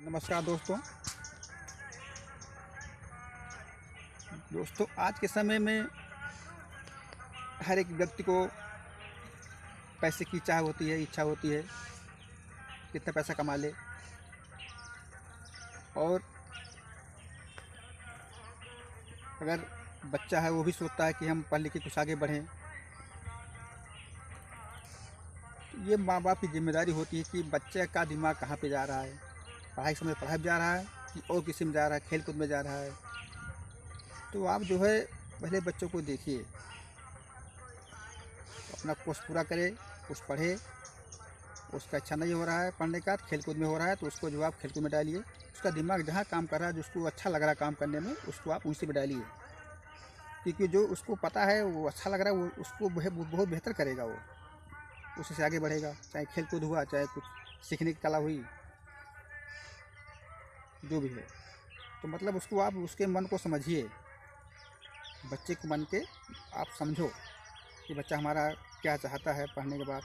नमस्कार दोस्तों आज के समय में हर एक व्यक्ति को पैसे की चाह होती है, इच्छा होती है कितना पैसा कमा ले। और अगर बच्चा है वो भी सोचता है कि हम पढ़ लिख के कुछ आगे बढ़ें। ये माँ बाप की जिम्मेदारी होती है कि बच्चे का दिमाग कहाँ पे जा रहा है, पढ़ाई समय पढ़ाई में जा रहा है कि और किसी में जा रहा है, खेल कूद में जा रहा है। तो आप जो है पहले बच्चों को देखिए, अपना कोर्स पूरा करे, कुछ पढ़े। उसका अच्छा नहीं हो रहा है पढ़ने का, खेल कूद में हो रहा है, तो उसको जो आप खेल कूद में डालिए। उसका दिमाग जहाँ काम कर रहा है, जो उसको अच्छा लग रहा है काम करने में, उसको आप उसी में डालिए। क्योंकि जो उसको पता है, वो अच्छा लग रहा है, वो उसको बहुत बेहतर करेगा। वो उसी से आगे बढ़ेगा, चाहे खेल कूद हुआ, चाहे कुछ सीखने की कला हुई, जो भी है। तो मतलब उसको आप उसके मन को समझिए, बच्चे के मन के आप समझो कि बच्चा हमारा क्या चाहता है। पढ़ने के बाद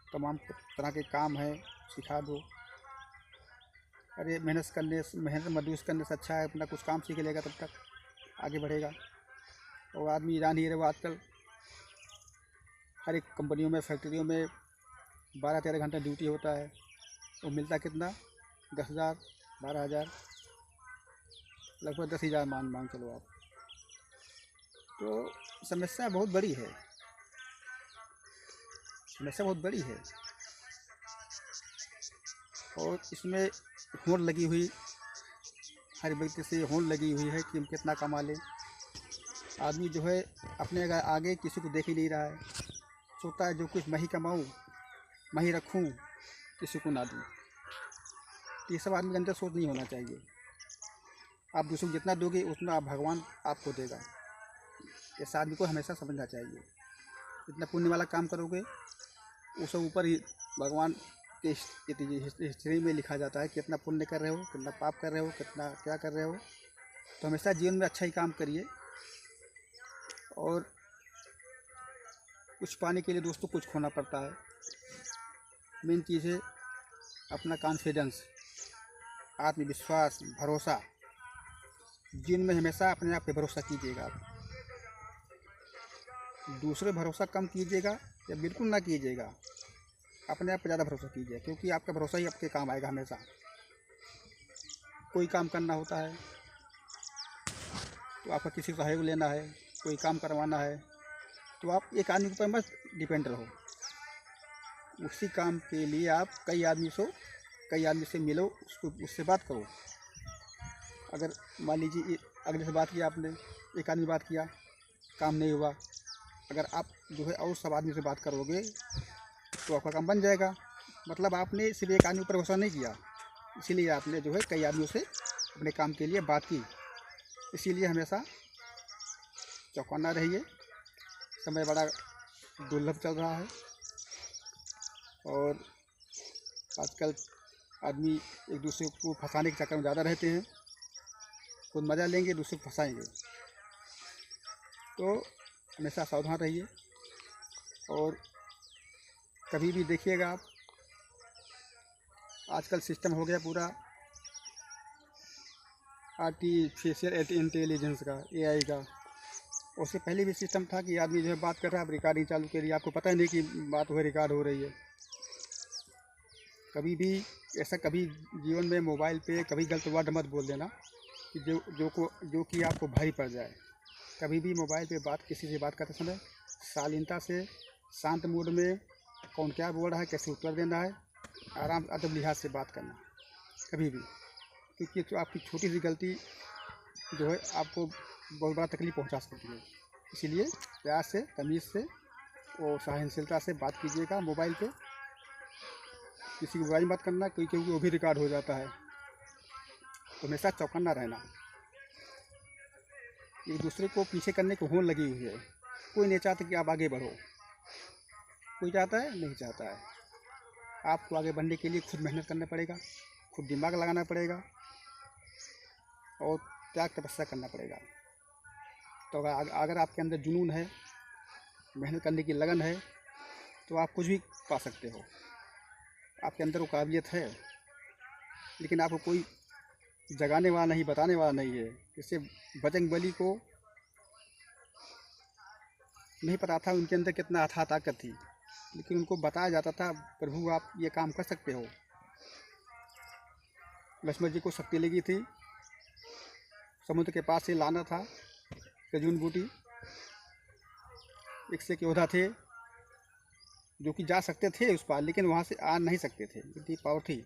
तमाम तरह के काम है, सिखा दो। अरे मेहनत मजदूरी करने से अच्छा है अपना कुछ काम सीख लेगा, तब तक आगे बढ़ेगा। और आदमी ईरान ही रहे, वो आजकल हर एक कंपनियों में, फैक्ट्रियों में 12-13 घंटा ड्यूटी होता है। वो मिलता कितना? 10,000, 12,000, लगभग 10,000 मान चलो आप। तो समस्या बहुत बड़ी है, समस्या बहुत बड़ी है। और इसमें होड़ लगी हुई, हर व्यक्ति से होड़ लगी हुई है कि हम कितना कमा लें। आदमी जो है अपने आगे किसी को देख ही नहीं रहा है, सोचता है जो कुछ मैं ही कमाऊँ, मैं ही रखूँ, किसी को ना दूँ। ये सब आदमी के अंदर सोच नहीं होना चाहिए। आप दूसरों को जितना दोगे उतना भगवान आपको देगा। इस आदमी को हमेशा समझना चाहिए। जितना पुण्य वाला काम करोगे, उसे ऊपर ही भगवान के हिस्ट्री में लिखा जाता है कितना पुण्य कर रहे हो, कितना पाप कर रहे हो, कितना क्या कर रहे हो। तो हमेशा जीवन में अच्छा ही काम करिए। और कुछ पाने के लिए दोस्तों कुछ खोना पड़ता है। मेन चीज़ है अपना कॉन्फिडेंस, आत्मविश्वास, भरोसा। जीवन में हमेशा अपने आप पे भरोसा कीजिएगा। आप दूसरे भरोसा कम कीजिएगा या बिल्कुल ना कीजिएगा, अपने आप पे ज़्यादा भरोसा कीजिए। क्योंकि आपका भरोसा ही आपके काम आएगा हमेशा। कोई काम करना होता है तो आपका किसी का सहयोग लेना है, कोई काम करवाना है, तो आप एक आदमी के ऊपर मत डिपेंड रहो। उसी काम के लिए आप कई आदमी से मिलो, उससे बात करो। अगर मान लीजिए अगले से बात किया आपने, एक आदमी बात किया, काम नहीं हुआ, अगर आप जो है और सब आदमी से बात करोगे तो आपका काम बन जाएगा। मतलब आपने सिर्फ एक आदमी पर भरोसा नहीं किया, इसीलिए आपने जो है कई आदमियों से अपने काम के लिए बात की। इसीलिए हमेशा चौकन्ना रहिए। समय बड़ा दुर्लभ चल रहा है और आजकल आदमी एक दूसरे को फंसाने के चक्कर में ज़्यादा रहते हैं। खुद मज़ा लेंगे, दूसरे को फंसाएंगे। तो हमेशा सावधान रहिए। और कभी भी देखिएगा आप, आजकल सिस्टम हो गया पूरा आर्टिफिशियल इंटेलिजेंस का, एआई का। उससे पहले भी सिस्टम था कि आदमी जो है बात कर रहा है, आप रिकॉर्डिंग चालू करिए, आपको पता ही नहीं कि बात हुई रिकॉर्ड हो रही है। कभी भी ऐसा कभी जीवन में मोबाइल पे कभी गलत वर्ड मत बोल देना कि जो कि आपको भारी पड़ जाए। कभी भी मोबाइल पे किसी से बात करते समय शालीनता से, शांत मूड में, कौन क्या बोल रहा है, कैसे उत्तर देना है, आराम अदब लिहाज से बात करना कभी भी। क्योंकि तो आपकी छोटी सी गलती जो है आपको बहुत बड़ा तकलीफ पहुंचा सकती है। इसीलिए प्यार से, तमीज़ से और सहनशीलता से बात कीजिएगा मोबाइल पे। किसी की बुराई मत करना, क्योंकि वो भी रिकॉर्ड हो जाता है। तो हमेशा चौकन्ना रहना। एक दूसरे को पीछे करने की होड़ लगी हुई है। कोई नहीं चाहता कि आप आगे बढ़ो। कोई चाहता है? नहीं चाहता है। आपको आगे बढ़ने के लिए खुद मेहनत करना पड़ेगा, खुद दिमाग लगाना पड़ेगा और त्याग तपस्या करना पड़ेगा। तो अगर आपके अंदर जुनून है, मेहनत करने की लगन है, तो आप कुछ भी पा सकते हो। आपके अंदर वो काबिलियत है लेकिन आपको कोई जगाने वाला नहीं, बताने वाला नहीं है। इससे बजरंगबली को नहीं पता था उनके अंदर कितना अथाह ताकत थी, लेकिन उनको बताया जाता था प्रभु आप ये काम कर सकते हो। लक्ष्मण जी को शक्ति लगी थी, समुद्र के पास से लाना था खजूर बूटी, एक से एक योद्धा थे जो कि जा सकते थे उस पार, लेकिन वहाँ से आ नहीं सकते थे, इतनी पावर थी।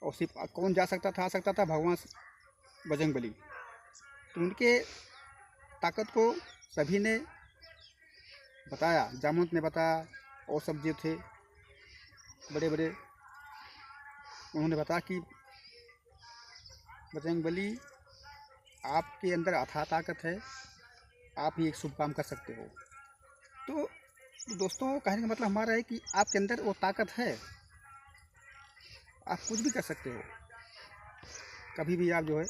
और सिर्फ कौन जा सकता था, आ सकता था भगवान बजरंगबली। तो उनके ताकत को सभी ने बताया, जामवंत ने बताया और सब जो थे बड़े बड़े, उन्होंने बताया कि बजरंगबली आपके अंदर अथाह ताकत है, आप ही एक शुभ काम कर सकते हो। तो दोस्तों कहने का मतलब हमारा है कि आपके अंदर वो ताकत है, आप कुछ भी कर सकते हो। कभी भी आप जो है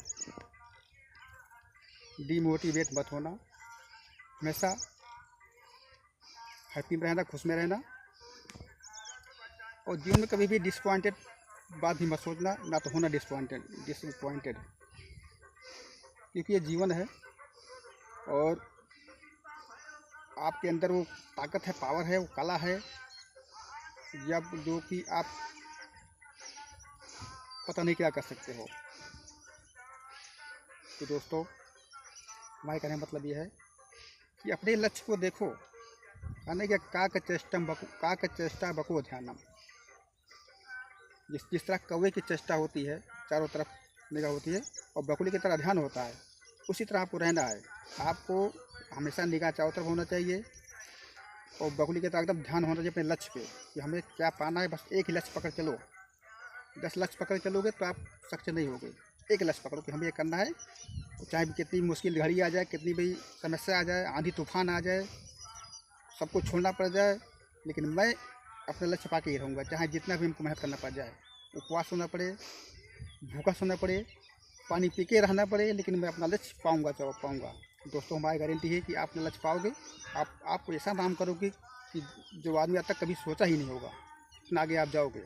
डीमोटिवेट मत होना, हमेशा हैप्पी में रहना, खुश में रहना, और जीवन में कभी भी डिसअपॉइंटेड बात भी मत सोचना, ना तो होना डिसअपॉइंटेड, क्योंकि ये जीवन है और आपके अंदर वो ताकत है, पावर है, वो कला है, जब जो कि आप पता नहीं क्या कर सकते हो। तो दोस्तों हमारे कहने का मतलब ये है कि अपने लक्ष्य को देखो, कहने क्या का चेष्टा बको ध्यानम। जिस तरह कौवे की चेष्टा होती है, चारों तरफ निगाह होती है और बकुली की तरह ध्यान होता है, उसी तरह आपको रहना है। आपको हमेशा निगाह चारों तरफ होना चाहिए और बकुली की तरह एकदम ध्यान होना चाहिए अपने लक्ष्य पे कि हमें क्या पाना है। बस एक ही लक्ष्य पकड़ चलो, 10 लक्ष्य पकड़ चलोगे तो आप सक्सेस नहीं होगे। एक लक्ष्य पकड़ो कि हमें ये करना है, चाहे कितनी मुश्किल घड़ी आ जाए, कितनी भी समस्या आ जाए, आंधी तूफान आ जाए, सबको छोड़ना पड़ जाए, लेकिन मैं अपना लक्ष्य पा के ही रहूँगा, चाहे जितना भी हमको मेहनत करना पड़ जाए, उपवास होना पड़े, भूखा सोना पड़े, पानी पी के रहना पड़े, लेकिन मैं अपना लक्ष्य पाऊँगा। दोस्तों हमारी गारंटी है कि आप अपना लक्ष्य पाओगे। आप ऐसा काम करोगे कि जो आदमी आज तक कभी सोचा ही नहीं होगा, इतना आगे आप जाओगे।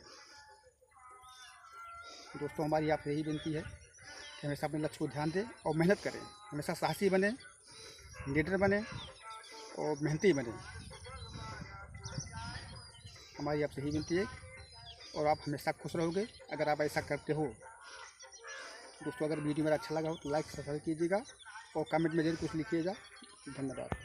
दोस्तों हमारी आपसे यही विनती है कि हमेशा अपने लक्ष्य को ध्यान दें और मेहनत करें, हमेशा साहसी बने, लीडर बने और मेहनती बने। हमारी आपसे यही विनती है और आप हमेशा खुश रहोगे अगर आप ऐसा करते हो। दोस्तों अगर वीडियो मेरा अच्छा लगा हो तो लाइक सब्सक्राइब कीजिएगा और कमेंट में जरूर कुछ लिखिएगा। धन्यवाद।